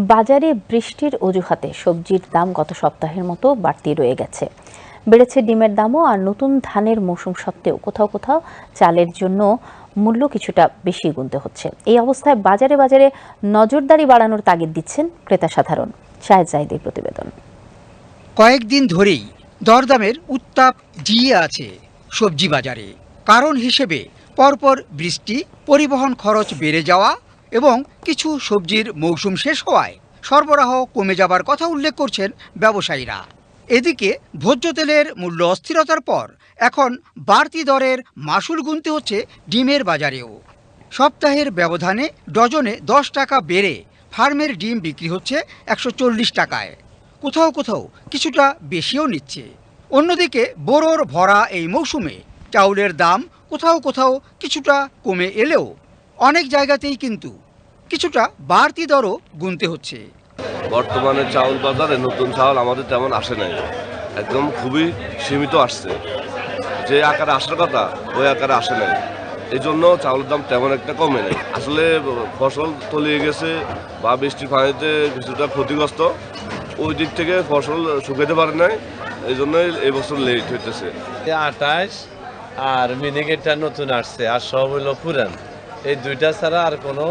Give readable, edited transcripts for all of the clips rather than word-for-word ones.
বাজারে বৃষ্টির অজুহাতে সবজির দাম গত সপ্তাহের মতো বাড়তি রয়ে গেছে। বেড়েছে ডিমের দামও। আর নতুন ধানের মৌসুম সত্ত্বেও কোথাও কোথাও চালের জন্য মূল্য কিছুটা বেশি গুনতে হচ্ছে। এই অবস্থায় বাজারে বাজারে নজরদারি বাড়ানোর তাগিদ দিচ্ছেন ক্রেতা সাধারণ। শাহেদ জাহিদের প্রতিবেদন। কয়েকদিন ধরেই দরদামের উত্তাপ জিয়ে আছে সবজি বাজারে। কারণ হিসেবে পরপর বৃষ্টি, পরিবহন খরচ বেড়ে যাওয়া এবং কিছু সবজির মৌসুম শেষ হওয়ায় সরবরাহ কমে যাবার কথা উল্লেখ করছেন ব্যবসায়ীরা। এদিকে ভোজ্য তেলের মূল্য অস্থিরতার পর এখন বাড়তি দরের মাসুল গুনতে হচ্ছে ডিমের বাজারেও। সপ্তাহের ব্যবধানে ডজনে 10 টাকা বেড়ে ফার্মের ডিম বিক্রি হচ্ছে 140 টাকায়। কোথাও কোথাও কিছুটা বেশিও নিচ্ছে। অন্যদিকে বোরোর ভরা এই মৌসুমে চাউলের দাম কোথাও কোথাও কিছুটা কমে এলেও অনেক জায়গাতেই কিন্তু কিছুটা বাড়তি দরও গুনতে হচ্ছে। বর্তমানে চাউল বাজারে নতুন চাউল আমাদের তেমন আসে নাই, একদম খুবই সীমিত আসছে। যে আকারে আসার কথা ওই আকারে আসে নাই, এই জন্য চাউলের দাম তেমন একটা কমে নেই। আসলে ফসল তলিয়ে গেছে বা বৃষ্টির পানিতে কিছুটা ক্ষতিগ্রস্ত, ওই দিক থেকে ফসল শুকাতে পারে নাই, এই জন্যই এই বছর লেট হইতেছে। 28 আর মিনিকেটটা নতুন আসছে, আর সব হলো পুরান। এই দুইটা ছাড়া আর কোনো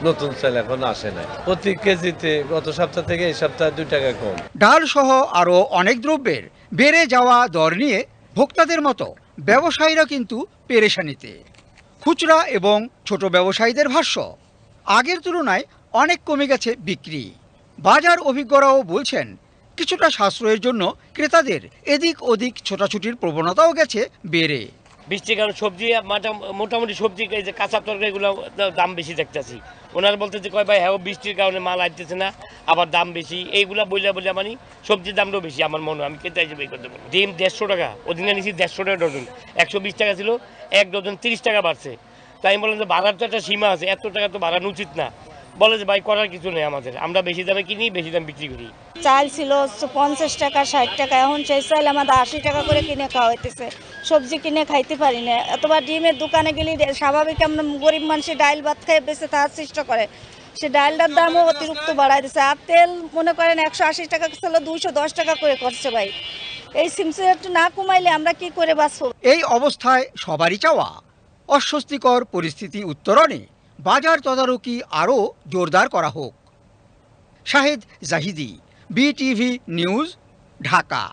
নতুন চাল এখন আসে নাই। প্রতি কেজিতে গত সপ্তাহ থেকে এই সপ্তাহে 2 টাকা কম। ডাল সহ আরও অনেক দ্রব্যের বেড়ে যাওয়া দর নিয়ে ভোক্তাদের মতো ব্যবসায়ীরা কিন্তু পেরেশানিতে। খুচরা এবং ছোট ব্যবসায়ীদের ভাষ্য, আগের তুলনায় অনেক কমে গেছে বিক্রি। বাজার অভিজ্ঞরাও বলছেন কিছুটা সাশ্রয়ের জন্য ক্রেতাদের এদিক ওদিক ছোটাছুটির প্রবণতাও গেছে বেড়ে। বৃষ্টির কারণে সবজি মোটামুটি সবজি এই যে কাঁচা তরকারিগুলো দাম বেশি দেখতেছি। ওনারা বলতেছে কয় ভাই হ্যাঁ বৃষ্টির কারণে মাল আসতেছে না, আবার দাম বেশি, এইগুলা বলে মানে সবজির দামটাও বেশি আমার মনে হয়। আমি ক্রেতা হিসেবে করতে পারি। ডিম 150 টাকা, ওদিনে নিচ্ছি 150 টাকা ডজন। 120 টাকা ছিল, 1 ডজন 30 টাকা বাড়ছে। তাই আমি বললাম যে ভাড়ার তো একটা সীমা আছে, এত টাকা তো বাড়ানো উচিত না। বলে যে ভাই করার কিছু নেই, আমাদের আমরা বেশি দামে কিনি, বেশি দাম বিক্রি করি। চাল ছিল 50 টাকা 60 টাকা, এখন সেই চাল আমাদের 80 টাকা করে কিনে খাওয়া হইতেছে। সবজি কিনে খাইতে পারি না। অথবা ডিমের দোকানে গেলে স্বাভাবিক আমরা গরিব মানুষের ডাইল ভাত খেয়ে বেঁচে থাকার চেষ্টা করে, সে ডাইলটার দামও অতিরিক্ত বাড়াই দিচ্ছে। আর তেল মনে করেন 180 টাকা ছিল 210 টাকা করে করছে ভাই। এই সিমসিট না কমাইলে আমরা কি করে বাঁচবো? এই অবস্থায় সবারই চাওয়া অস্বস্তিকর পরিস্থিতি উত্তরণে বাজার তদারকি আরও জোরদার করা হোক। Shahed Zahidi, BTV news, Dhaka.